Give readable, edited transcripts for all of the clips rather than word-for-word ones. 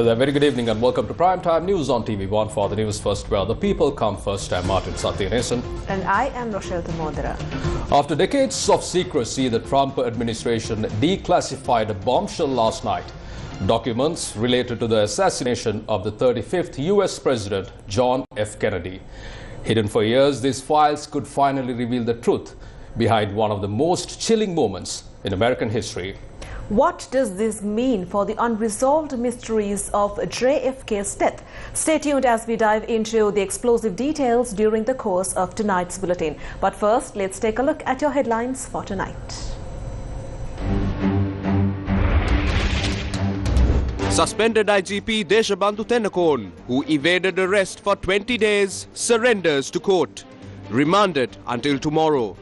Hello there, very good evening and welcome to Primetime News on TV1 for the News First, where the people come first. I'm Martin Satyanesan. And I am Rochelle Thamodara. After decades of secrecy, the Trump administration declassified a bombshell last night. Documents related to the assassination of the 35th US President John F. Kennedy. Hidden for years, these files could finally reveal the truth behind one of the most chilling moments in American history. What does this mean for the unresolved mysteries of JFK's death? Stay tuned as we dive into the explosive details during the course of tonight's bulletin. But first, let's take a look at your headlines for tonight. Suspended IGP Deshabandhu Thennakoon, who evaded arrest for 20 days, surrenders to court. Remanded until tomorrow.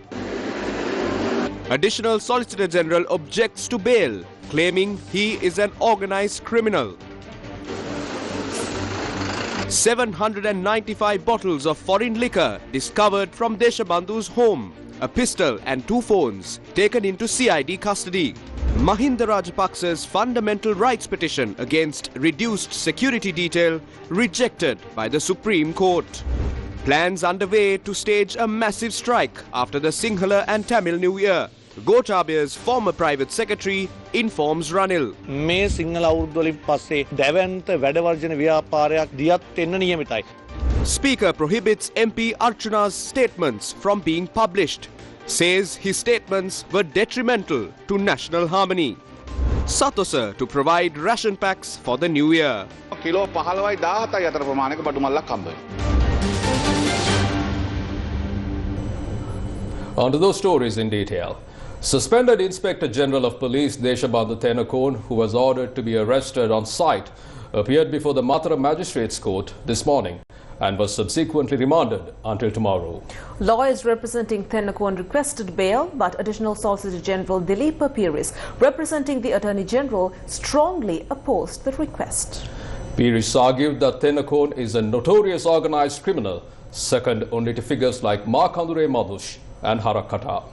Additional Solicitor General objects to bail, claiming he is an organized criminal. 795 bottles of foreign liquor discovered from Deshabandhu's home. A pistol and 2 phones taken into CID custody. Mahinda Rajapaksa's fundamental rights petition against reduced security detail rejected by the Supreme Court. Plans underway to stage a massive strike after the Sinhala and Tamil New Year. Gotabaya's former private secretary informs Ranil. මේ සිංහල අවුරුද්ද වලින් පස්සේ දැවැන්ත වැඩවර්ජන ව්‍යාපාරයක් දියත් වෙන්න නියමිතයි. Speaker prohibits MP Archuna's statements from being published. Says his statements were detrimental to national harmony. Satosa to provide ration packs for the new year. කිලෝ 15යි 17යි අතර ප්‍රමාණයක බඩු මල්ලක් හම්බ වෙනවා. On to those stories in detail. Suspended Inspector General of Police Deshabandhu Thennakoon, who was ordered to be arrested on site, appeared before the Mathura Magistrates Court this morning and was subsequently remanded until tomorrow. Lawyers representing Thennakoon requested bail, but Additional Solicitor General Dilip Piris, representing the Attorney General, strongly opposed the request. Piris argued that Thennakoon is a notorious organized criminal, second only to figures like Markandure Madush and Harakata.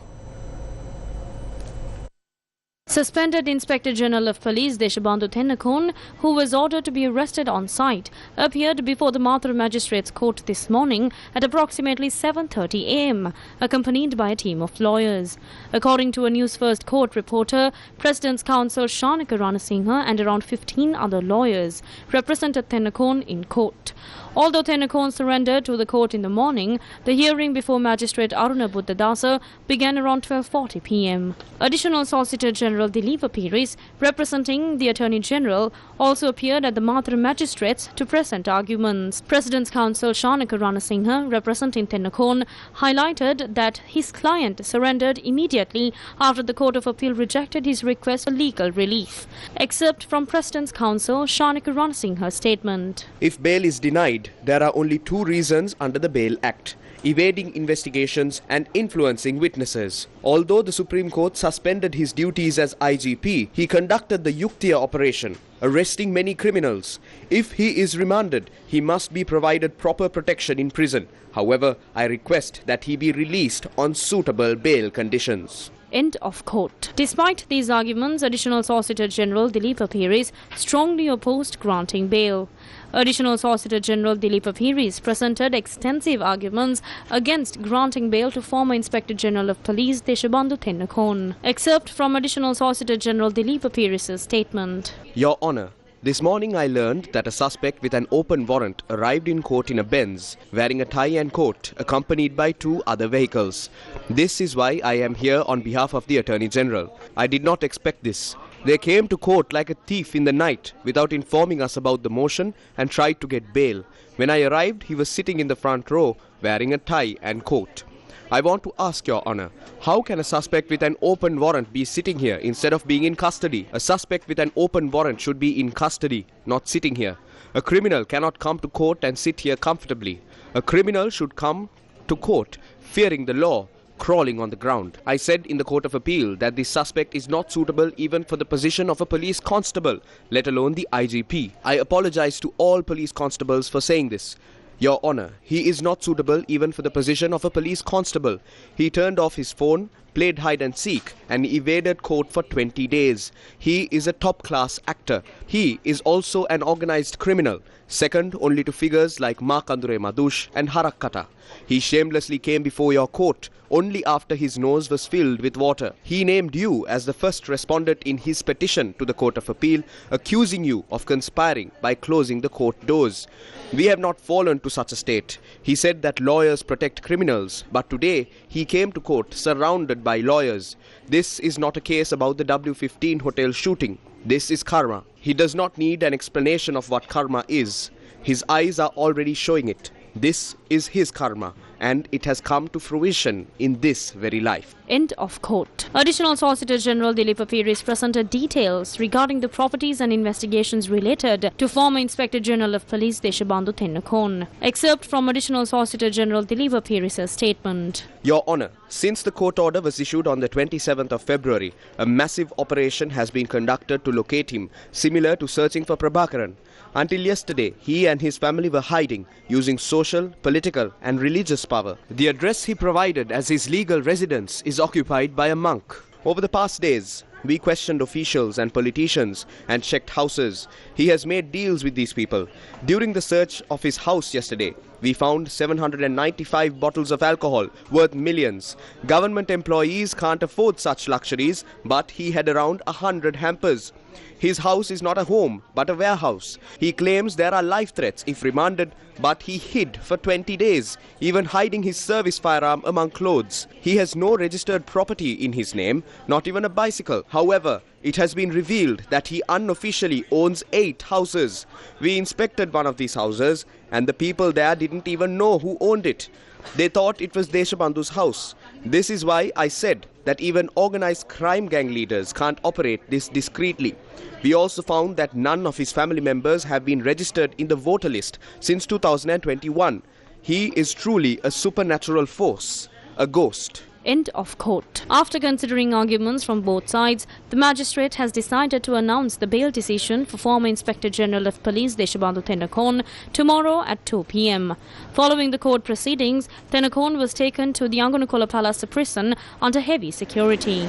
Suspended Inspector General of Police Deshabandhu Thennakoon, who was ordered to be arrested on site, appeared before the Mathura Magistrates Court this morning at approximately 7:30 am, accompanied by a team of lawyers. According to a Newsfirst court reporter, President's counsel Shanika Ranasinghe and around 15 other lawyers represented Thennakoon in court. Although Thennakoon surrendered to the court in the morning, the hearing before Magistrate Aruna Buddhadasa began around 12:40 p.m. Additional Solicitor General Dilip Piris, representing the Attorney General, also appeared at the Mathura Magistrates to present arguments. President's counsel Shanika Ranasinghe, representing Thennakoon, highlighted that his client surrendered immediately after the Court of Appeal rejected his request for legal relief. Excerpt from President's counsel Shanika Ranasinghe's statement. If bail is denied, there are only 2 reasons under the Bail Act: evading investigations and influencing witnesses. Although the Supreme Court suspended his duties as IGP, he conducted the Yuktiya operation, arresting many criminals. If he is remanded, he must be provided proper protection in prison. However, I request that he be released on suitable bail conditions. End of court. Despite these arguments, Additional Solicitor General Dilip Piris strongly opposed granting bail. Additional Solicitor General Dilip Piris presented extensive arguments against granting bail to former Inspector General of Police Deshabandhu Thennakoon. Excerpt from Additional Solicitor General Dilip Piris' statement. Your Honour, this morning I learned that a suspect with an open warrant arrived in court in a Benz, wearing a tie and coat, accompanied by 2 other vehicles. This is why I am here on behalf of the Attorney General. I did not expect this. They came to court like a thief in the night without informing us about the motion and tried to get bail. When I arrived, he was sitting in the front row, wearing a tie and coat. I want to ask Your Honour, how can a suspect with an open warrant be sitting here instead of being in custody? A suspect with an open warrant should be in custody, not sitting here. A criminal cannot come to court and sit here comfortably. A criminal should come to court fearing the law, crawling on the ground. I said in the Court of Appeal that this suspect is not suitable even for the position of a police constable, let alone the IGP. I apologize to all police constables for saying this. Your Honour, he is not suitable even for the position of a police constable. He turned off his phone played hide and seek and evaded court for 20 days. He is a top-class actor. He is also an organized criminal, second only to figures like Makandure Madush and Harakkata. He shamelessly came before your court only after his nose was filled with water. He named you as the first respondent in his petition to the Court of Appeal, accusing you of conspiring by closing the court doors. We have not fallen to such a state. He said that lawyers protect criminals, but today he came to court surrounded by lawyers. This is not a case about the W15 hotel shooting. This is karma. He does not need an explanation of what karma is. His eyes are already showing it. This is his karma, and it has come to fruition in this very life. End of quote. Additional Solicitor General Dilip Apiris presented details regarding the properties and investigations related to former Inspector General of Police Deshabandhu Tennakon. Excerpt from Additional Solicitor General Dilip Apiris' statement. Your Honour, since the court order was issued on the 27th of February, a massive operation has been conducted to locate him, similar to searching for Prabhakaran. Until yesterday, he and his family were hiding, using social, political and religious power. The address he provided as his legal residence is occupied by a monk. Over the past days, we questioned officials and politicians and checked houses. He has made deals with these people. During the search of his house yesterday, we found 795 bottles of alcohol worth millions. Government employees can't afford such luxuries, but he had around 100 hampers. His house is not a home, but a warehouse. He claims there are life threats if remanded, but he hid for 20 days, even hiding his service firearm among clothes. He has no registered property in his name, not even a bicycle. However, it has been revealed that he unofficially owns 8 houses. We inspected one of these houses, and the people there didn't even know who owned it. They thought it was Deshabandhu's house. This is why I said that even organized crime gang leaders can't operate this discreetly. We also found that none of his family members have been registered in the voter list since 2021. He is truly a supernatural force, a ghost. End of quote. After considering arguments from both sides, the magistrate has decided to announce the bail decision for former Inspector General of Police Deshabandhu Tennakon tomorrow at 2 p.m. Following the court proceedings, Tennakon was taken to the Anganukola Palace prison under heavy security.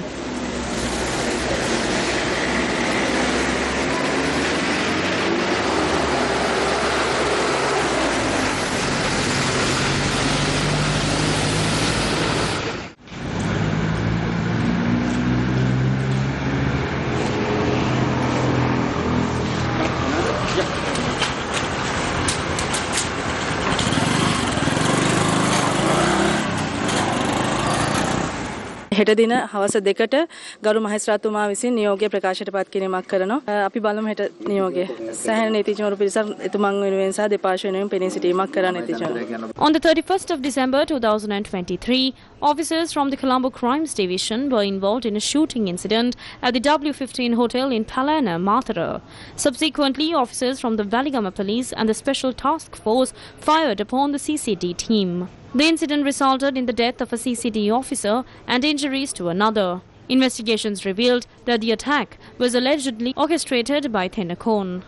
හෙට දින හවස 2ට ගරු මහේස්ත්‍රාතුමා විසින් නියෝගය ප්‍රකාශයට පත් කිරීමක් කරනවා. අපි බලමු හෙට නියෝගය. සෑහෙන නීතිඥවරු පිරිසක් එතුමන් වෙනුවෙන් සහ දෙපාර්ශ්ව වෙනුවෙන් පෙනී සිටීමක් කරන්න නීතිඥවරු. On the 31st of December 2023, officers from the Colombo Crimes Division were involved in a shooting incident at the W15 Hotel in Palana, Mathura. Subsequently, officers from the Valigama Police and the Special Task Force fired upon the CCD team. The incident resulted in the death of a CCD officer and injuries to another. Investigations revealed that the attack was allegedly orchestrated by Tennakon.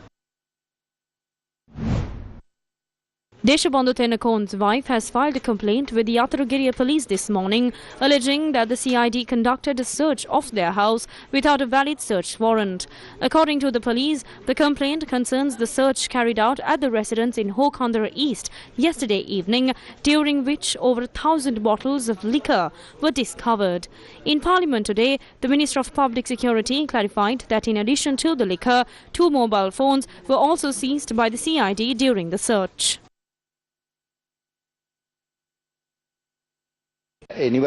Deshabandhu Tennakon's wife has filed a complaint with the Atharugiriya police this morning, alleging that the CID conducted a search of their house without a valid search warrant. According to the police, the complaint concerns the search carried out at the residence in Hokandara East yesterday evening, during which over 1,000 bottles of liquor were discovered. In Parliament today, the Minister of Public Security clarified that in addition to the liquor, 2 mobile phones were also seized by the CID during the search. During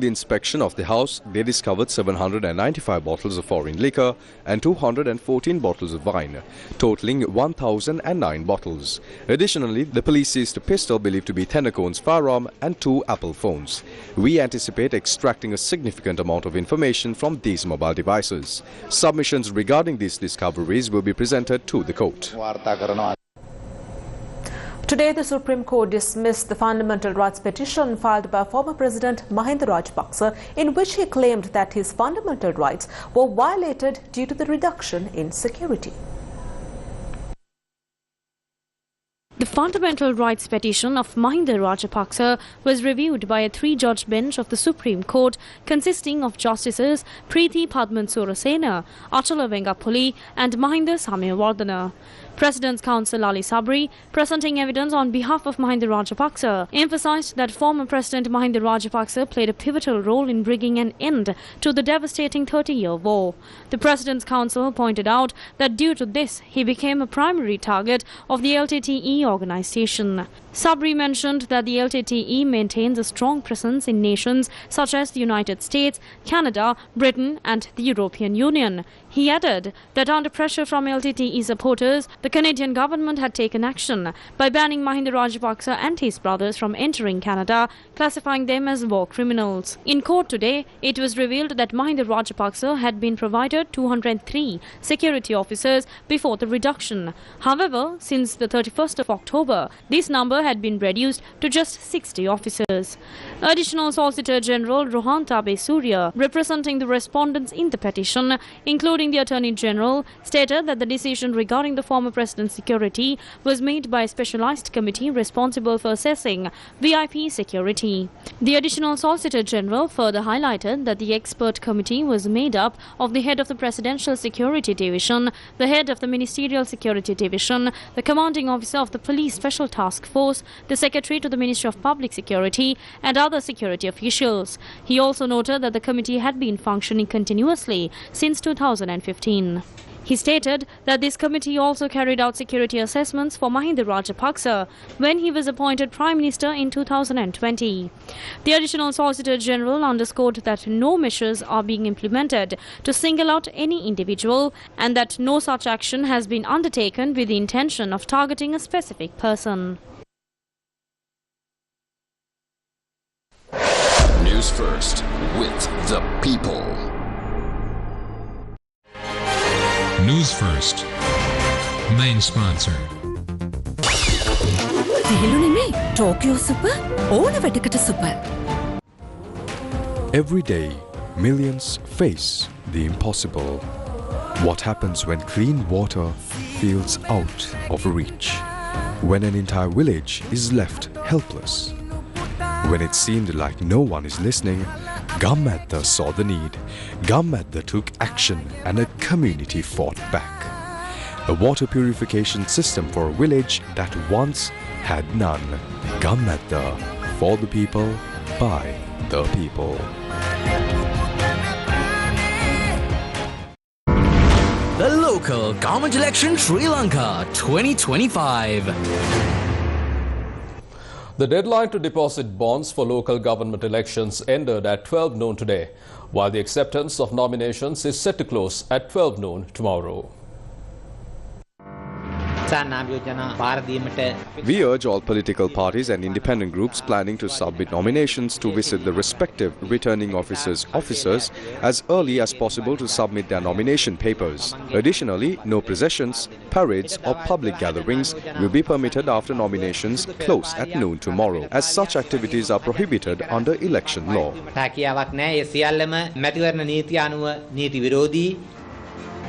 the inspection of the house, they discovered 795 bottles of foreign liquor and 214 bottles of wine, totaling 1,009 bottles. Additionally, the police seized a pistol believed to be Tennakon's firearm and 2 Apple phones. We anticipate extracting a significant amount of information from these mobile devices. Submissions regarding these discoveries will be presented to the court. Today, the Supreme Court dismissed the fundamental rights petition filed by former President Mahinda Rajapaksa, in which he claimed that his fundamental rights were violated due to the reduction in security. The fundamental rights petition of Mahinda Rajapaksa was reviewed by a 3-judge bench of the Supreme Court consisting of Justices Preeti Padman Surasena, Achala Vengapuli and Mahinda Samyawardana. President's counsel Ali Sabri, presenting evidence on behalf of Mahinda Rajapaksa, emphasized that former President Mahinda Rajapaksa played a pivotal role in bringing an end to the devastating 30-year war. The President's counsel pointed out that due to this, he became a primary target of the LTTE organization. Sabri mentioned that the LTTE maintains a strong presence in nations such as the United States, Canada, Britain and the European Union. He added that under pressure from LTTE supporters, the Canadian government had taken action by banning Mahinda Rajapaksa and his brothers from entering Canada, classifying them as war criminals. In court today, it was revealed that Mahinda Rajapaksa had been provided 203 security officers before the reduction. However, since the 31st of October, this number had been reduced to just 60 officers. Additional Solicitor General Rohan Tabe Surya, representing the respondents in the petition, including the Attorney General, stated that the decision regarding the former president's security was made by a specialized committee responsible for assessing VIP security. The Additional Solicitor General further highlighted that the expert committee was made up of the head of the Presidential Security Division, the head of the Ministerial Security Division, the commanding officer of the Police Special Task Force, the Secretary to the Ministry of Public Security and other security officials. He also noted that the committee had been functioning continuously since 2015. He stated that this committee also carried out security assessments for Mahinda Rajapaksa when he was appointed Prime Minister in 2020. The Additional Solicitor General underscored that no measures are being implemented to single out any individual and that no such action has been undertaken with the intention of targeting a specific person. News First with the people. News First. Main sponsor. Tokyo Super, Super. Every day, millions face the impossible. What happens when clean water feels out of reach? When an entire village is left helpless? When it seemed like no one is listening, Gammatha saw the need. Gammatha took action and a community fought back. A water purification system for a village that once had none. Gammatha, for the people, by the people. The local government election Sri Lanka 2025. The deadline to deposit bonds for local government elections ended at 12 noon today, while the acceptance of nominations is set to close at 12 noon tomorrow. We urge all political parties and independent groups planning to submit nominations to visit the respective returning officers' offices as early as possible to submit their nomination papers. Additionally, no processions, parades or public gatherings will be permitted after nominations close at noon tomorrow, as such activities are prohibited under election law.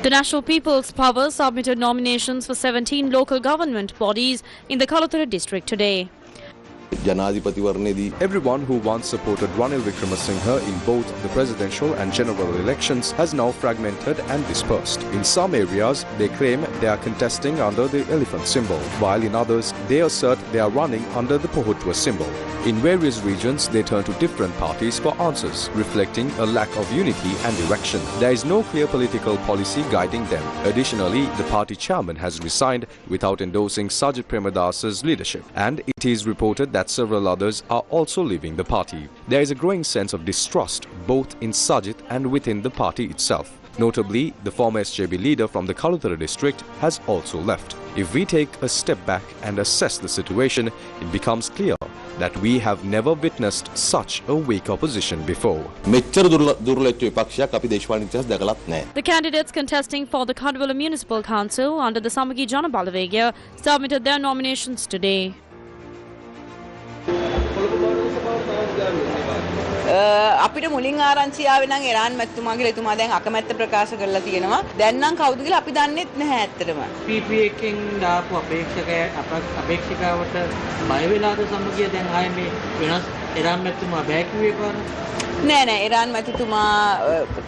The National People's Power submitted nominations for 17 local government bodies in the Kalathura district today. Everyone who once supported Ranil Wickremesinghe in both the presidential and general elections has now fragmented and dispersed. In some areas, they claim they are contesting under the elephant symbol, while in others, they assert they are running under the Pohutwa symbol. In various regions, they turn to different parties for answers, reflecting a lack of unity and direction. There is no clear political policy guiding them. Additionally, the party chairman has resigned without endorsing Sajid Premadasa's leadership, and it is reported that several others are also leaving the party. There is a growing sense of distrust both in Sajid and within the party itself. Notably, the former SJB leader from the Kalathura district has also left. If we take a step back and assess the situation, it becomes clear that we have never witnessed such a weak opposition before. The candidates contesting for the Kandwala Municipal Council under the Samagi Jana Balavegya submitted their nominations today. අපිට මුලින් ආරංචි ආවේ නම් ඉරාන් මැතිතුමා කියලා එතුමා දැන් අකමැත්ත ප්‍රකාශ කරලා තියෙනවා. දැන් නම් කවුද කියලා අපි දන්නෙත් නැහැ ඇත්තටම. PP එකෙන් දාපු අපේක්ෂිකාවට බය වෙලාද සමගිය දැන් ආයේ මේ වෙනස් ඉරාන් මැතිතුමා බෑ කිව්වේ කොහොමද? නෑ ඉරාන් මැතිතුමා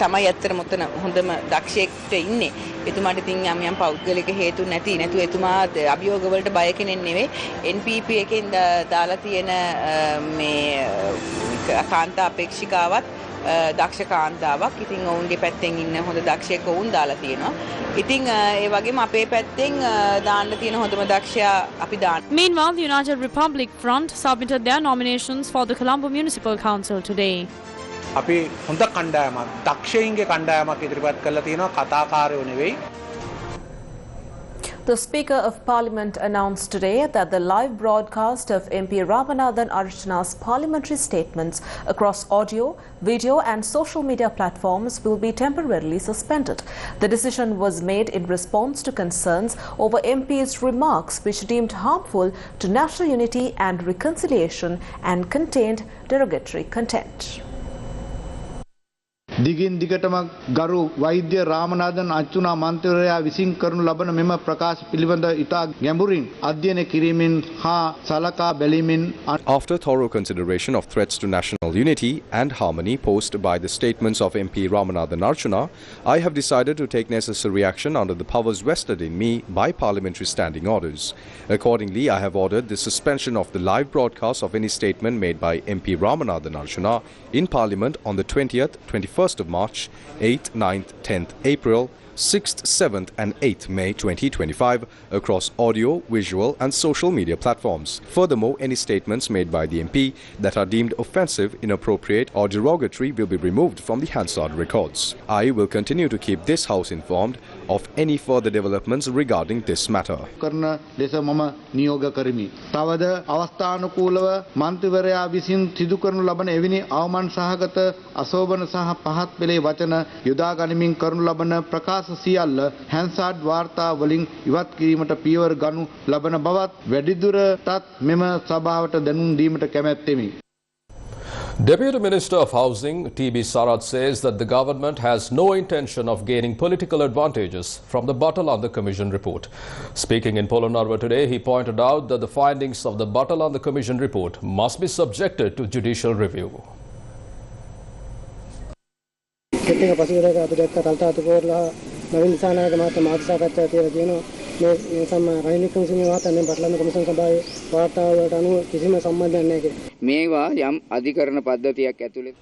තමයි ඇත්තටම උතන හොඳම දක්ෂයෙක්ට ඉන්නේ. එතුමාට ඉතින් යම් පෞද්ගලික හේතු නැතුව එතුමා අභියෝග වලට බය කෙනෙක් නෙවෙයි. NPP එකෙන් දාලා තියෙන මේ කාන්තා අපේක්ෂිකාවත් දක්ෂ කාන්තාවක්. ඉතින් ඔවුන්ගේ පැත්තෙන් ඉන්න හොඳ දක්ෂයෙක් ඔවුන් දාලා තියෙනවා. ඉතින් ඒ වගේම අපේ පැත්තෙන් දාන්න තියෙන හොඳම දක්ෂයා අපි දාන්න. Meanwhile, the United Republic Front submitted their nominations for the Colombo Municipal Council today. අපි හොඳ කණ්ඩායමක් දක්ෂයින්ගේ කණ්ඩායමක් ඉදිරිපත් කරලා තියෙනවා කතාකාරයෝ නෙවෙයි. The Speaker of Parliament announced today that the live broadcast of MP Ramanathan Archuna's parliamentary statements across audio, video and social media platforms will be temporarily suspended. The decision was made in response to concerns over MP's remarks which deemed harmful to national unity and reconciliation and contained derogatory content. දිගින් දිගටම ගරු වෛද්‍ය රාමනාදන් අච්චුනා මන්ත්‍රයා විසින් කරනු ලබන මෙම ප්‍රකාශ පිළිබඳ ඉතා ගැඹුරින් අධ්‍යයනය කිරීමෙන් හා සලකා බැලීමෙන් After thorough consideration of threats to national unity and harmony posed by the statements of MP Ramanathan Archuna, I have decided to take necessary action under the powers vested in me by parliamentary standing orders. Accordingly, I have ordered the suspension of the live broadcast of any statement made by MP Ramanathan Archuna in Parliament on the 20th, 21st of March, 8th, 9th, 10th April, 6th, 7th and 8th May 2025 across audio, visual and social media platforms. Furthermore, any statements made by the MP that are deemed offensive, inappropriate or derogatory will be removed from the Hansard records. I will continue to keep this House informed of any further developments regarding this matter. කරන ලෙස මම නියෝග කරමි. තවද අවස්ථානුකූලව මන්ත්‍රීවරයා විසින් සිදු කරනු ලබන එවැනි අවමන් සහගත අශෝභන සහ පහත් පෙළේ වචන යොදා ගනිමින් කරනු ලබන ප්‍රකාශ සියල්ල හැන්සාඩ් වාර්තා වලින් ඉවත් කිරීමට පියවර ගනු ලබන බවත් වැඩිදුරටත් මෙම සභාවට දැනුම් දීමට කැමැත්තෙමි. Deputy Minister of Housing T.B. Sarath says that the government has no intention of gaining political advantages from the Batalanda Commission report. Speaking in Polonnaruwa today, he pointed out that the findings of the Batalanda Commission report must be subjected to judicial review.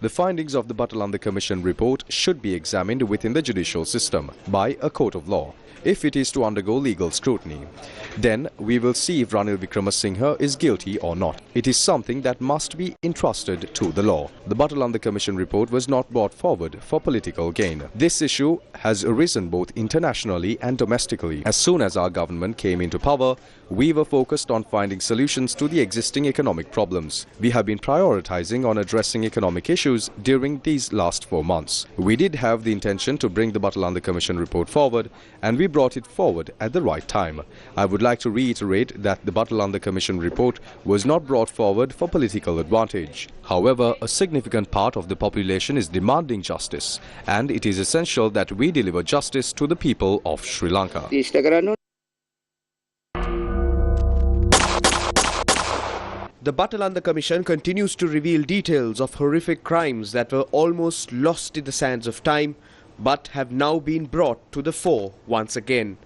The findings of the Batalanda Commission report should be examined within the judicial system by a court of law. If it is to undergo legal scrutiny, then we will see if Ranil Wickremesinghe is guilty or not. It is something that must be entrusted to the law. The Batalanda Commission report was not brought forward for political gain. This issue has arisen both internationally and domestically. As soon as our government came into power, we were focused on finding solutions to the existing economic problems. We have been prioritizing on addressing economic issues during these last 4 months. We did have the intention to bring the Batalanda Commission report forward, and we brought it forward at the right time. I would like to reiterate that the Batalanda Commission report was not brought forward for political advantage. However, a significant part of the population is demanding justice, and it is essential that we deliver justice to the people of Sri Lanka. The Batalanda Commission continues to reveal details of horrific crimes that were almost lost in the sands of time, but have now been brought to the fore once again.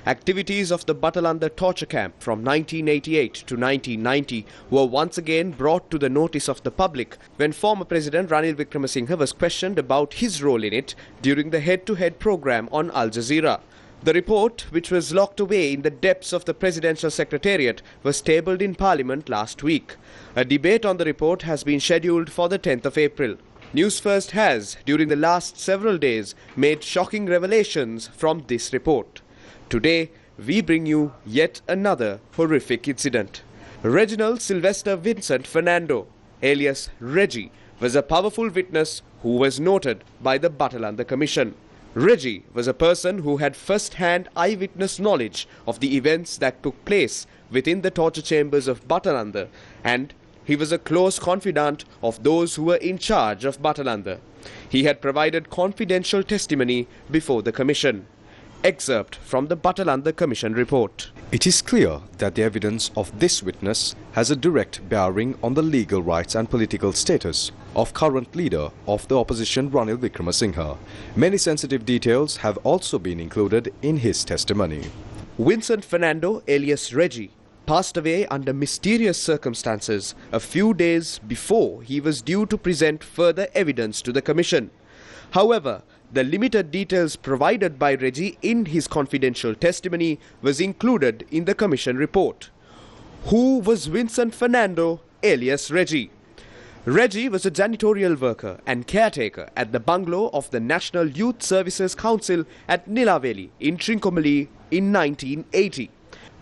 Activities of the Batalanda torture camp from 1988 to 1990 were once again brought to the notice of the public when former President Ranil Wickremesinghe was questioned about his role in it during the head-to-head program on Al Jazeera. The report, which was locked away in the depths of the Presidential Secretariat, was tabled in Parliament last week. A debate on the report has been scheduled for the 10th of April. Newsfirst has, during the last several days, made shocking revelations from this report. Today, we bring you yet another horrific incident. Reginald Sylvester Vincent Fernando, alias Reggie, was a powerful witness who was noted by the Batalanda Commission. Reggie was a person who had first-hand eyewitness knowledge of the events that took place within the torture chambers of Batalanda and he was a close confidant of those who were in charge of Batalanda. He had provided confidential testimony before the commission. Excerpt from the Batalanda Commission report. It is clear that the evidence of this witness has a direct bearing on the legal rights and political status of current leader of the opposition Ranil Wickremesinghe. Many sensitive details have also been included in his testimony. Vincent Fernando alias Reggie passed away under mysterious circumstances a few days before he was due to present further evidence to the commission. However, the limited details provided by Reggie in his confidential testimony was included in the commission report. Who was Vincent Fernando alias Reggie? Reggie was a janitorial worker and caretaker at the bungalow of the National Youth Services Council at Nilaveli in Trincomalee in 1980.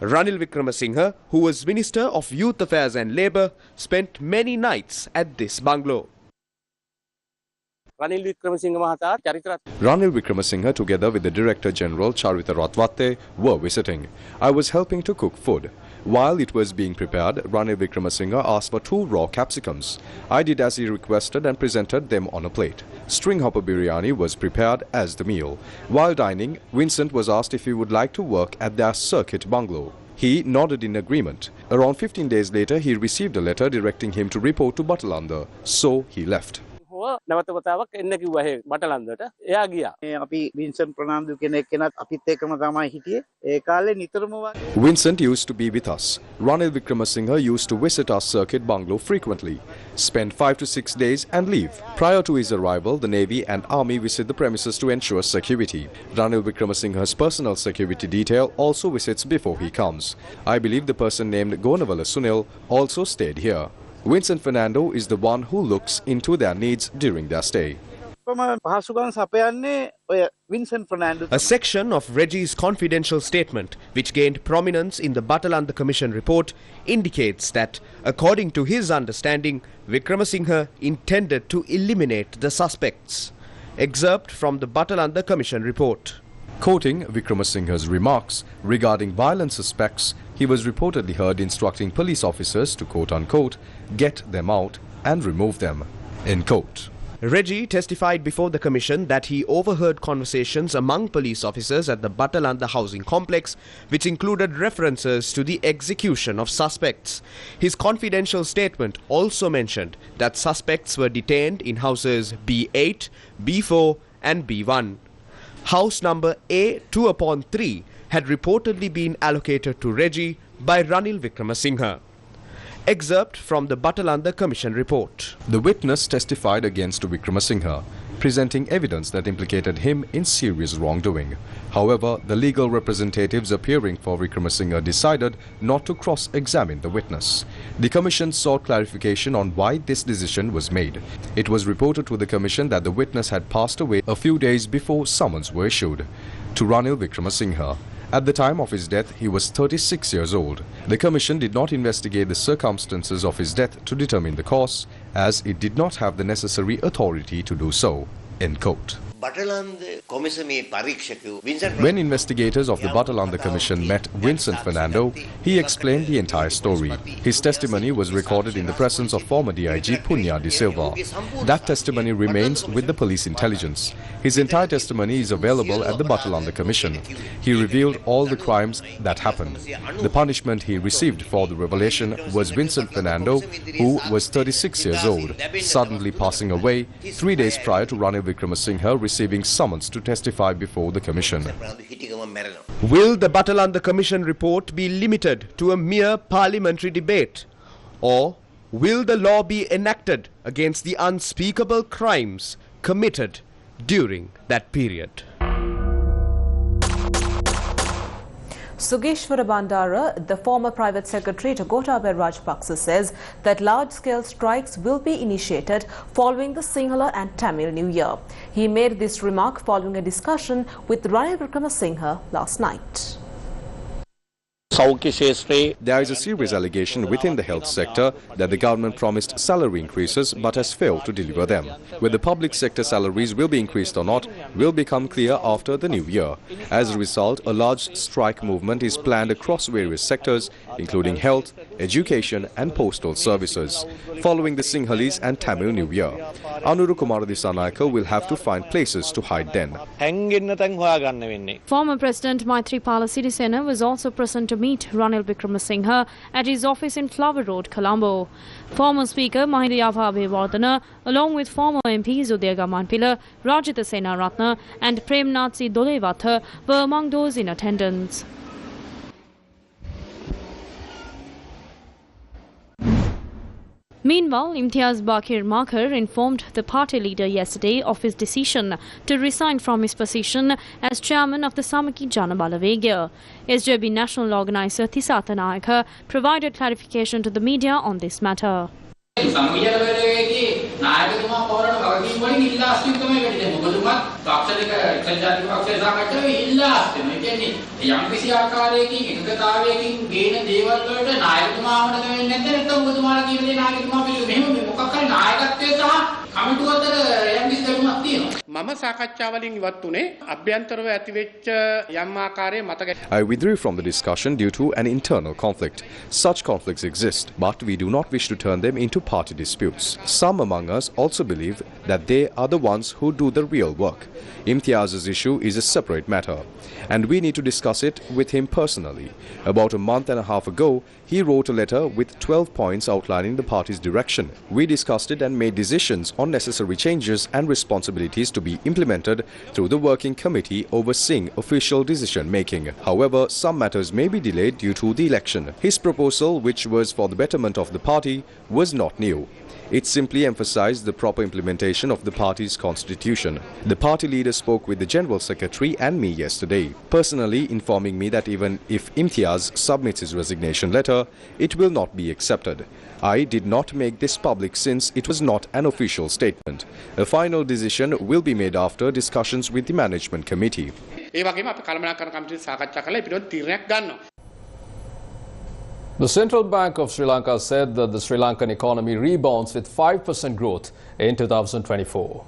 Ranil Wickremesinghe, who was Minister of Youth Affairs and Labour, spent many nights at this bungalow. Ranil Wickremesinghe together with the Director General Charita Ratwatte were visiting. I was helping to cook food. While it was being prepared, Ranil Wickremesinghe asked for 2 raw capsicums. I did as he requested and presented them on a plate. String hopper biryani was prepared as the meal. While dining, Vincent was asked if he would like to work at their circuit bungalow. He nodded in agreement. Around 15 days later, he received a letter directing him to report to Batalanda, so he left. Vincent used to be with us. Ranil Wickremesinghe used to visit our circuit bungalow frequently, spend 5 to 6 days and leave. Prior to his arrival, the Navy and Army visit the premises to ensure security. Ranil Wickremesinghe's personal security detail also visits before he comes. I believe the person named Gonavala Sunil also stayed here. Vincent Fernando is the one who looks into their needs during their stay. A section of Reggie's confidential statement, which gained prominence in the Batalanda Commission report, indicates that, according to his understanding, Wickremesinghe intended to eliminate the suspects. Excerpt from the Batalanda Commission report. Quoting Wickremesinghe's remarks regarding violent suspects, he was reportedly heard instructing police officers to quote-unquote get them out and remove them, end quote. Reggie testified before the commission that he overheard conversations among police officers at the Batalanda housing complex, which included references to the execution of suspects. His confidential statement also mentioned that suspects were detained in houses B8, B4 and B1. House number A2/3 had reportedly been allocated to Reggie by Ranil Wickremesinghe. Excerpt from the Batalanda Commission report. The witness testified against Wickremesinghe, presenting evidence that implicated him in serious wrongdoing. However, the legal representatives appearing for Wickremesinghe decided not to cross-examine the witness. The commission sought clarification on why this decision was made. It was reported to the commission that the witness had passed away a few days before summons were issued to Ranil Wickremesinghe. At the time of his death, he was 36 years old. The commission did not investigate the circumstances of his death to determine the cause, as it did not have the necessary authority to do so, end quote. When investigators of the Batalanda Commission met Vincent Fernando, he explained the entire story. His testimony was recorded in the presence of former DIG Punya De Silva. That testimony remains with the police intelligence. His entire testimony is available at the Batalanda Commission. He revealed all the crimes that happened. The punishment he received for the revelation was Vincent Fernando, who was 36 years old, suddenly passing away 3 days prior to Ranil Wickremesinghe receiving summons to testify before the commission. Will the Batalanda Commission report be limited to a mere parliamentary debate? Or will the law be enacted against the unspeakable crimes committed during that period? Sugeshwara Bandara, the former private secretary to Gotabaya Rajapaksa, says that large-scale strikes will be initiated following the Sinhala and Tamil New Year. He made this remark following a discussion with Ranil Wickremesinghe last night. There is a serious allegation within the health sector that the government promised salary increases but has failed to deliver them. Whether public sector salaries will be increased or not will become clear after the new year. As a result, a large strike movement is planned across various sectors, including health, education and postal services, following the Sinhalese and Tamil New Year. Anuru Kumaradisanayake will have to find places to hide then. Former President Maithripala Sirisena was also present to meet Ranil Wickremesinghe at his office in Flower Road, Colombo. Former Speaker Mahindiyava Abeyewardena, along with former MPs Udaya Manpila, Rajitha Senaratne and Premnath Dolewatha were among those in attendance. Meanwhile, Imtiaz Bakir Makar informed the party leader yesterday of his decision to resign from his position as chairman of the Samaki Jana Balawegya. SJB national organizer Thisatha Nayaka provided clarification to the media on this matter. I withdrew from the discussion due to an internal conflict. Such conflicts exist, but we do not wish to turn them into party disputes. Some among us also believe that they are the ones who do the real work. Imtiaz's issue is a separate matter, and we need to discuss it with him personally. About a month and a half ago, he wrote a letter with 12 points outlining the party's direction. We discussed it and made decisions on necessary changes and responsibilities to be implemented through the working committee overseeing official decision-making. However, some matters may be delayed due to the election. His proposal, which was for the betterment of the party, was not new. It simply emphasized the proper implementation of the party's constitution. The party leader spoke with the General Secretary and me yesterday, personally informing me that even if Imtiaz submits his resignation letter, it will not be accepted. I did not make this public since it was not an official statement. A final decision will be made after discussions with the management committee. The Central Bank of Sri Lanka said that the Sri Lankan economy rebounds with 5% growth in 2024.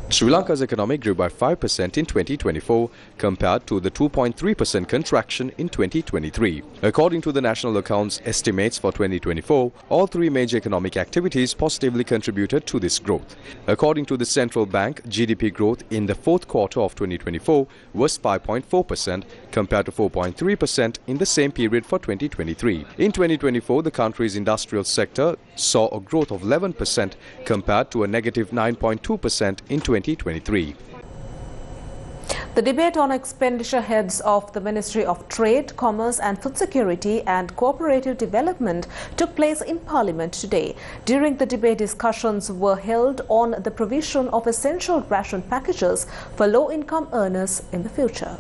Sri Lanka's economy grew by 5% in 2024 compared to the 2.3% contraction in 2023. According to the National Accounts estimates for 2024, all three major economic activities positively contributed to this growth. According to the Central Bank, GDP growth in the fourth quarter of 2024 was 5.4% compared to 4.3% in the same period for 2023. In 2024, the country's industrial sector saw a growth of 11% compared to a negative 9.2% in 2023. The debate on expenditure heads of the Ministry of Trade, Commerce and Food Security and Cooperative Development took place in Parliament today. During the debate, discussions were held on the provision of essential ration packages for low-income earners in the future.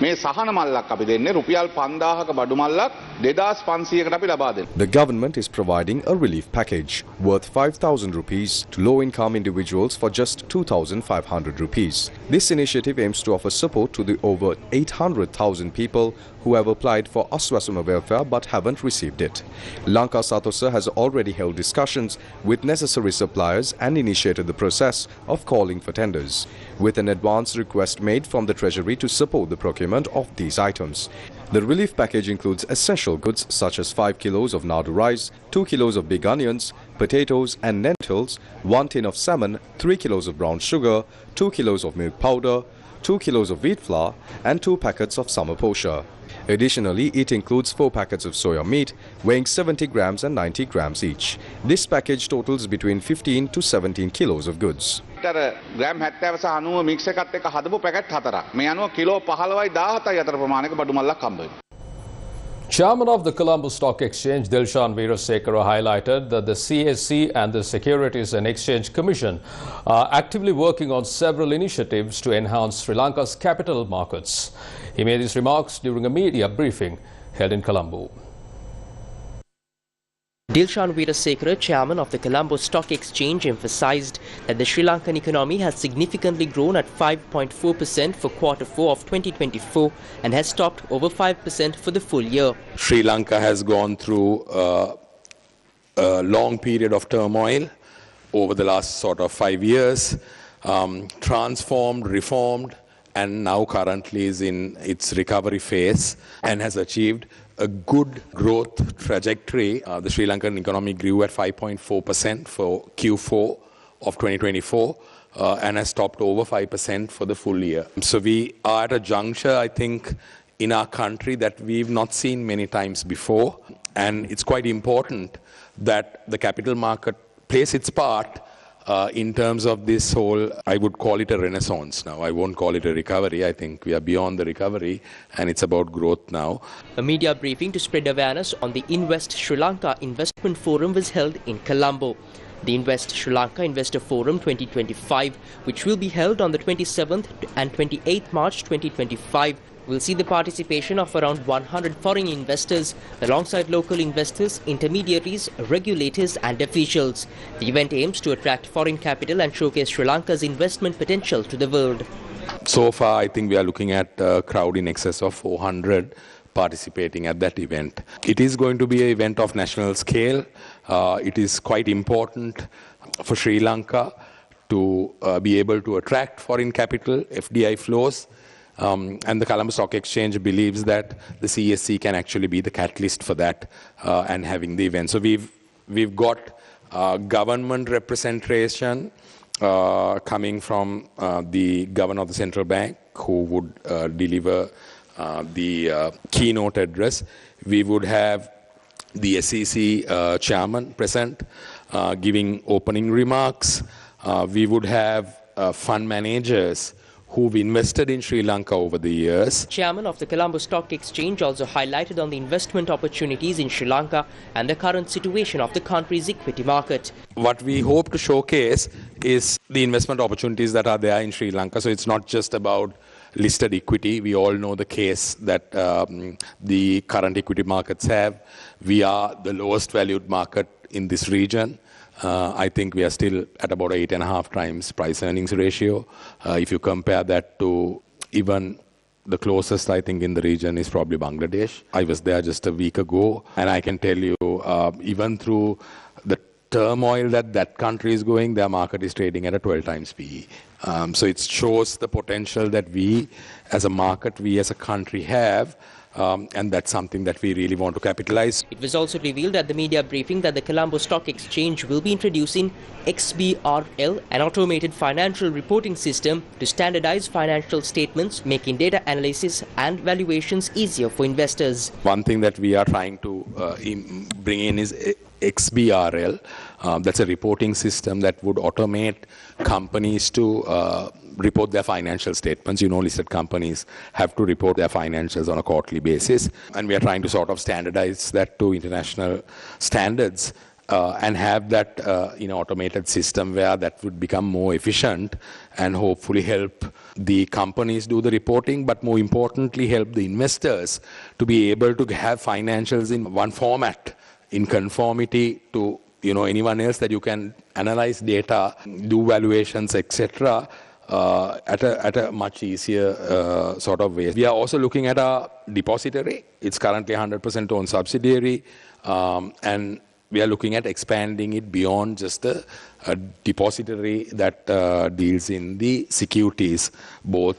මේ සහන මල්ලක් අපි දෙන්නේ රුපියල් 5000ක බඩු මල්ලක් 2500කට අපි ලබා දෙනවා. The government is providing a relief package worth 5,000 rupees to low-income individuals for just 2,500 rupees. This initiative aims to offer support to the over 800,000 people who have applied for Aswasama welfare but haven't received it. Lanka Satosa has already held discussions with necessary suppliers and initiated the process of calling for tenders, with an advance request made from the Treasury to support the procurement of these items. The relief package includes essential goods such as 5 kilos of nadu rice, 2 kilos of big onions, potatoes and lentils, 1 tin of salmon, 3 kilos of brown sugar, 2 kilos of milk powder, 2 kilos of wheat flour and 2 packets of summer posha. Additionally, it includes 4 packets of soya meat weighing 70 grams and 90 grams each. This package totals between 15 to 17 kilos of goods. Gram 70 සහ 90 mix එකත් එක්ක හදපු packet 4ක්. මේ අනුව kilo 15යි 17යි අතර ප්‍රමාණයක බඩු මල්ලක් හම්බ වෙනවා. Chairman of the Colombo Stock Exchange, Dilshan Veerasekara, highlighted that the CSC and the Securities and Exchange Commission are actively working on several initiatives to enhance Sri Lanka's capital markets. He made these remarks during a media briefing held in Colombo. Dilshan Weerasekara, chairman of the Colombo Stock Exchange, emphasized that the Sri Lankan economy has significantly grown at 5.4% for Q4 of 2024 and has topped over 5% for the full year. Sri Lanka has gone through a long period of turmoil over the last sort of 5 years, transformed, reformed, and now currently is in its recovery phase and has achieved a good growth trajectory. The Sri Lankan economy grew at 5.4% for Q4 of 2024 and has topped over 5% for the full year. So we are at a juncture, I think, in our country that we've not seen many times before, and it's quite important that the capital market plays its part in terms of this whole, I would call it a renaissance now. I won't call it a recovery. I think we are beyond the recovery and it's about growth now. A media briefing to spread awareness on the Invest Sri Lanka Investment Forum was held in Colombo. The Invest Sri Lanka Investor Forum 2025, which will be held on the 27th and 28th March 2025, will see the participation of around 100 foreign investors alongside local investors, intermediaries, regulators and officials. The event aims to attract foreign capital and showcase Sri Lanka's investment potential to the world. So far, I think we are looking at a crowd in excess of 400 participating at that event. It is going to be an event of national scale. It is quite important for Sri Lanka to be able to attract foreign capital, FDI flows. And the Colombo Stock Exchange believes that the CSC can actually be the catalyst for that and having the event. So we've got government representation coming from the governor of the central bank, who would deliver the keynote address. We would have the SEC chairman present giving opening remarks. We would have fund managers who've invested in Sri Lanka over the years. Chairman of the Colombo Stock Exchange also highlighted on the investment opportunities in Sri Lanka and the current situation of the country's equity market. What we hope to showcase is the investment opportunities that are there in Sri Lanka. So it's not just about listed equity. We all know the case that the current equity markets have. We are the lowest valued market in this region. I think we are still at about 8.5 times price earnings ratio. If you compare that to even the closest, I think, in the region is probably Bangladesh. I was there just a week ago, and I can tell you, even through the turmoil that that country is going, their market is trading at a 12 times PE. So it shows the potential that we as a market, we as a country have. And that's something that we really want to capitalize. It was also revealed at the media briefing that the Colombo Stock Exchange will be introducing XBRL, an automated financial reporting system to standardize financial statements, making data analysis and valuations easier for investors. One thing that we are trying to bring in is XBRL. That's a reporting system that would automate companies to report their financial statements. You know, listed companies have to report their financials on a quarterly basis. And we are trying to sort of standardize that to international standards and have that automated system where that would become more efficient and hopefully help the companies do the reporting, but more importantly help the investors to be able to have financials in one format in conformity to anyone else, that you can analyze data, do valuations, etc. At a much easier sort of way. We are also looking at our depository. It's currently 100% owned subsidiary, and we are looking at expanding it beyond just a depository that deals in the securities, both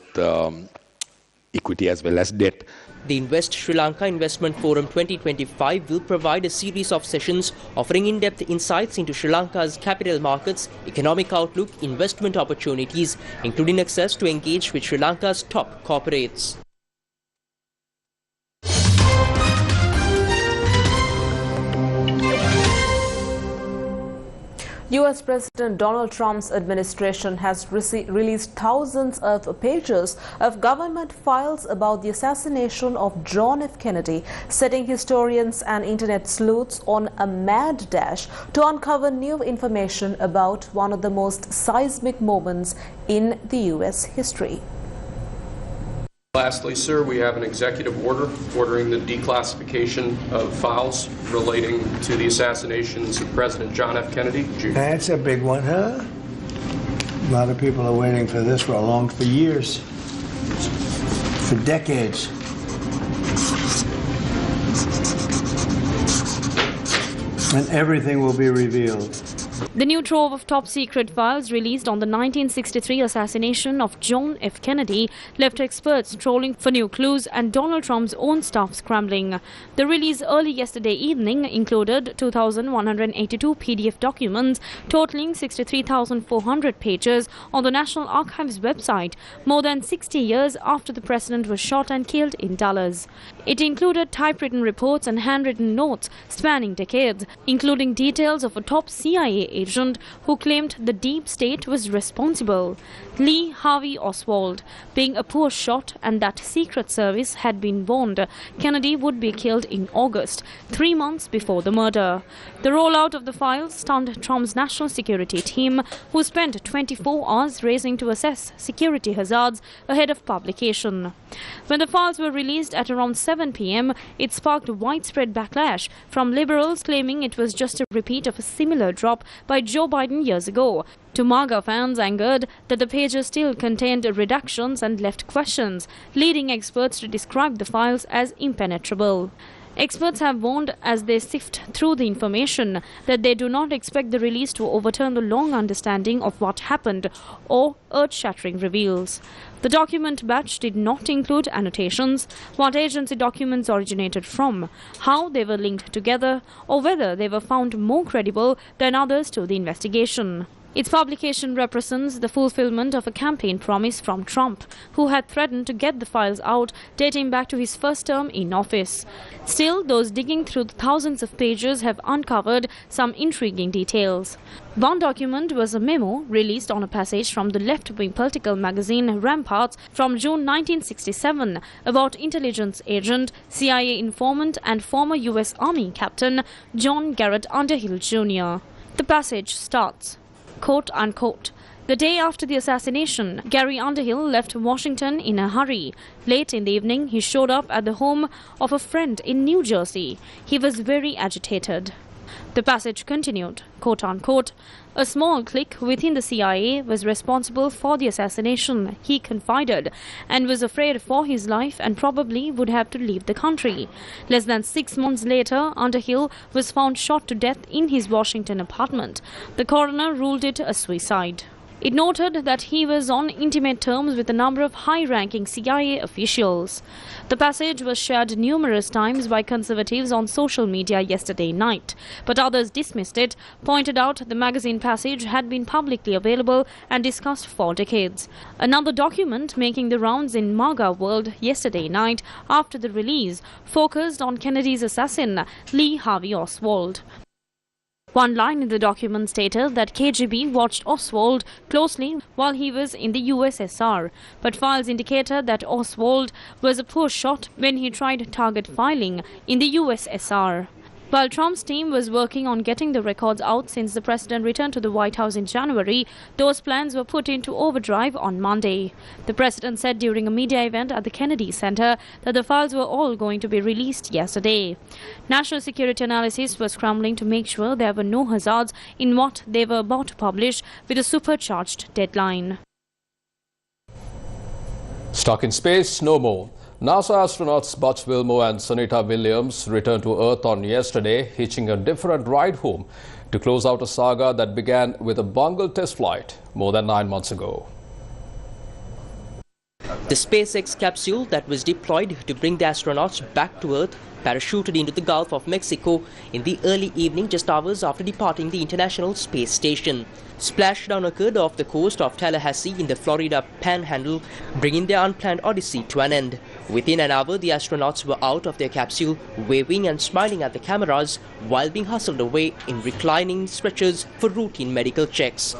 equity as well as debt. The Invest Sri Lanka Investment Forum 2025 will provide a series of sessions offering in-depth insights into Sri Lanka's capital markets, economic outlook, investment opportunities, including access to engage with Sri Lanka's top corporates. US President Donald Trump's administration has released thousands of pages of government files about the assassination of John F. Kennedy, setting historians and internet sleuths on a mad dash to uncover new information about one of the most seismic moments in the US history. Lastly, sir, we have an executive order ordering the declassification of files relating to the assassinations of President John F. Kennedy, Jr. That's a big one, huh? A lot of people are waiting for this for years, for decades. And everything will be revealed. The new trove of top-secret files released on the 1963 assassination of John F. Kennedy left experts trawling for new clues and Donald Trump's own staff scrambling. The release early yesterday evening included 2,182 PDF documents totaling 63,400 pages on the National Archives website, more than 60 years after the president was shot and killed in Dallas. It included typewritten reports and handwritten notes spanning decades, including details of a top CIA agent who claimed the deep state was responsible, Lee Harvey Oswald, being a poor shot, and that Secret Service had been warned Kennedy would be killed in August, 3 months before the murder. The rollout of the files stunned Trump's national security team, who spent 24 hours racing to assess security hazards ahead of publication. When the files were released at around 7 p.m., it sparked widespread backlash from liberals claiming it was just a repeat of a similar drop by Joe Biden years ago, to MAGA fans angered that the pages still contained redactions and left questions, leading experts to describe the files as impenetrable. Experts have warned as they sift through the information that they do not expect the release to overturn the long understanding of what happened or earth-shattering reveals. The document batch did not include annotations, what agency documents originated from, how they were linked together, or whether they were found more credible than others to the investigation. Its publication represents the fulfillment of a campaign promise from Trump, who had threatened to get the files out dating back to his first term in office. Still, those digging through the thousands of pages have uncovered some intriguing details. One document was a memo released on a passage from the left-wing political magazine Ramparts from June 1967 about intelligence agent, CIA informant and former U.S. Army Captain John Garrett Underhill Jr. The passage starts, quote unquote, "The day after the assassination, Gary Underhill left Washington in a hurry. Late in the evening, he showed up at the home of a friend in New Jersey. He was very agitated." The passage continued, quote unquote, "A small clique within the CIA was responsible for the assassination, he confided, and was afraid for his life and probably would have to leave the country. Less than 6 months later, Underhill was found shot to death in his Washington apartment. The coroner ruled it a suicide." It noted that he was on intimate terms with a number of high-ranking CIA officials. The passage was shared numerous times by conservatives on social media yesterday night, but others dismissed it, pointed out the magazine passage had been publicly available and discussed for decades. Another document making the rounds in MAGA world yesterday night after the release focused on Kennedy's assassin, Lee Harvey Oswald. One line in the document stated that KGB watched Oswald closely while he was in the USSR, but files indicated that Oswald was a poor shot when he tried target filing in the USSR. While Trump's team was working on getting the records out since the president returned to the White House in January, those plans were put into overdrive on Monday. The president said during a media event at the Kennedy Center that the files were all going to be released yesterday. National security analysts were scrambling to make sure there were no hazards in what they were about to publish with a supercharged deadline. Stuck in space, no more. NASA astronauts Butch Wilmore and Sunita Williams returned to Earth on yesterday, hitching a different ride home to close out a saga that began with a bungled test flight more than 9 months ago. The SpaceX capsule that was deployed to bring the astronauts back to Earth parachuted into the Gulf of Mexico in the early evening, just hours after departing the International Space Station. Splashdown occurred off the coast of Tallahassee in the Florida Panhandle, bringing their unplanned odyssey to an end. Within an hour, the astronauts were out of their capsule, waving and smiling at the cameras while being hustled away in reclining stretchers for routine medical checks.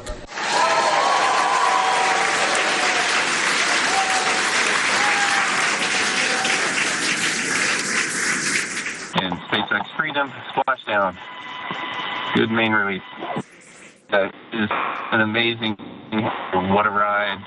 And SpaceX Freedom, splashdown. Good main release. That is an amazing, what a ride.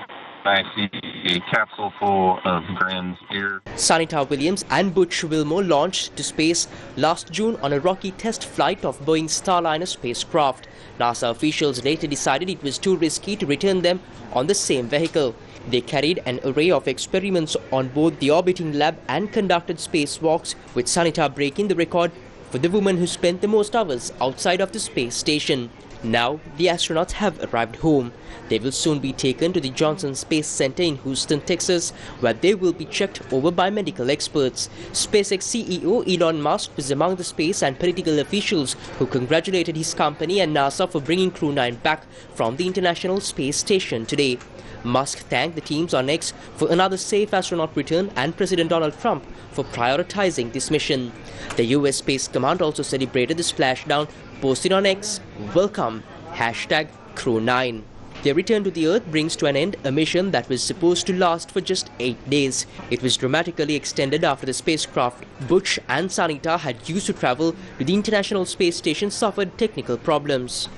I see a capsule full of grins here. Sanita Williams and Butch Wilmore launched to space last June on a rocky test flight of Boeing's Starliner spacecraft. NASA officials later decided it was too risky to return them on the same vehicle. They carried an array of experiments on board the orbiting lab and conducted spacewalks, with Sanita breaking the record for the woman who spent the most hours outside of the space station. Now, the astronauts have arrived home. They will soon be taken to the Johnson Space Center in Houston, Texas, where they will be checked over by medical experts. SpaceX CEO Elon Musk was among the space and political officials who congratulated his company and NASA for bringing Crew 9 back from the International Space Station today. Musk thanked the teams on X for another safe astronaut return and President Donald Trump for prioritizing this mission. The US Space Command also celebrated the splashdown, posted on X, "Welcome, #Crew9. Their return to the Earth brings to an end a mission that was supposed to last for just 8 days. It was dramatically extended after the spacecraft Butch and Sanita had used to travel to the International Space Station suffered technical problems.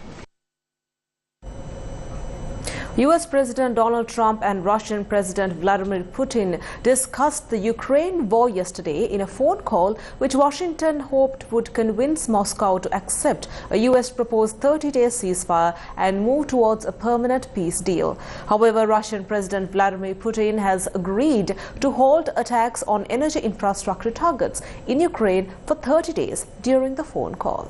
US President Donald Trump and Russian President Vladimir Putin discussed the Ukraine war yesterday in a phone call which Washington hoped would convince Moscow to accept a US proposed 30-day ceasefire and move towards a permanent peace deal. However, Russian President Vladimir Putin has agreed to halt attacks on energy infrastructure targets in Ukraine for 30 days during the phone call.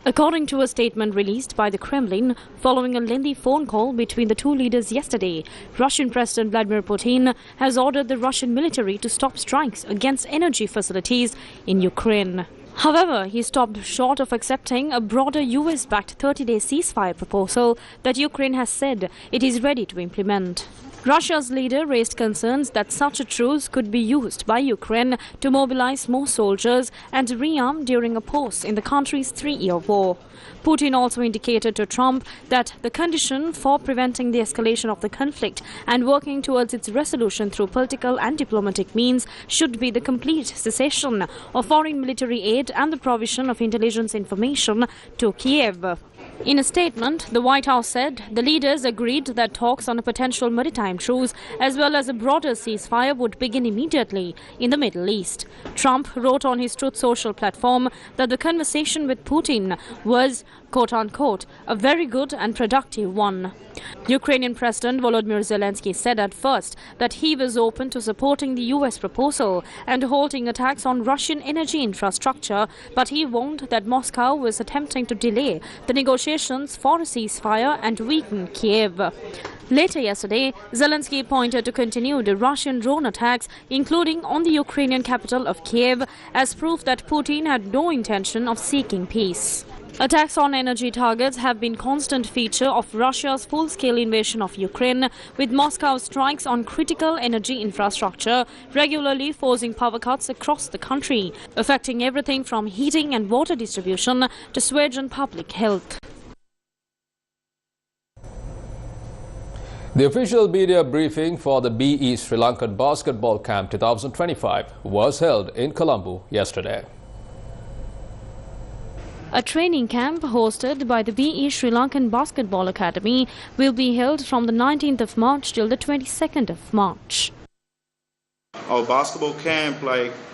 According to a statement released by the Kremlin following a lengthy phone call between the two leaders yesterday, Russian President Vladimir Putin has ordered the Russian military to stop strikes against energy facilities in Ukraine. However, he stopped short of accepting a broader US-backed 30-day ceasefire proposal that Ukraine has said it is ready to implement. Russia's leader raised concerns that such a truce could be used by Ukraine to mobilize more soldiers and rearm during a pause in the country's 3-year war. Putin also indicated to Trump that the condition for preventing the escalation of the conflict and working towards its resolution through political and diplomatic means should be the complete cessation of foreign military aid and the provision of intelligence information to Kiev. In a statement, the White House said the leaders agreed that talks on a potential maritime truce as well as a broader ceasefire would begin immediately in the Middle East. Trump wrote on his Truth Social platform that the conversation with Putin was, quote-unquote, a very good and productive one. Ukrainian President Volodymyr Zelensky said at first that he was open to supporting the US proposal and halting attacks on Russian energy infrastructure, but he warned that Moscow was attempting to delay the negotiations for a ceasefire and weaken Kiev. Later yesterday, Zelensky pointed to continued Russian drone attacks, including on the Ukrainian capital of Kiev, as proof that Putin had no intention of seeking peace. Attacks on energy targets have been a constant feature of Russia's full-scale invasion of Ukraine, with Moscow's strikes on critical energy infrastructure regularly forcing power cuts across the country, affecting everything from heating and water distribution to sewage and public health. The official media briefing for the BE Sri Lankan Basketball Camp 2025 was held in Colombo yesterday. A training camp hosted by the BE Sri Lankan Basketball Academy will be held from the 19th of March till the 22nd of March. Our basketball camp,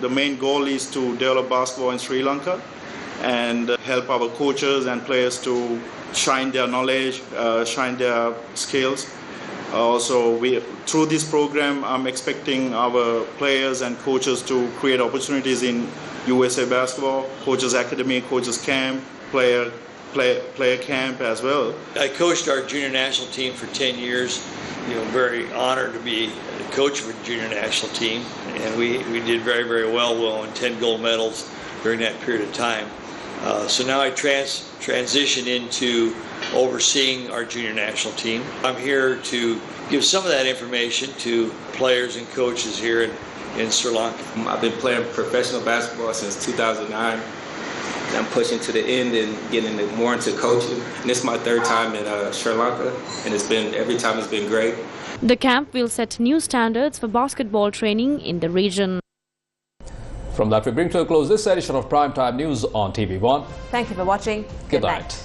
the main goal is to develop basketball in Sri Lanka and help our coaches and players to shine their knowledge, shine their skills. Also, through this program, I'm expecting our players and coaches to create opportunities in USA Basketball, Coaches Academy, Coaches Camp, player camp as well. I coached our junior national team for 10 years. Very honored to be the coach of a junior national team, and we did very, very well. We won 10 gold medals during that period of time. So now I transition into overseeing our junior national team. I'm here to give some of that information to players and coaches here in Sri Lanka. I've been playing professional basketball since 2009. I'm pushing to the end and getting more into coaching. And this is my third time in Sri Lanka, and every time it's been great. The camp will set new standards for basketball training in the region. From that, we bring to a close this edition of Primetime News on TV1. Thank you for watching. Good night.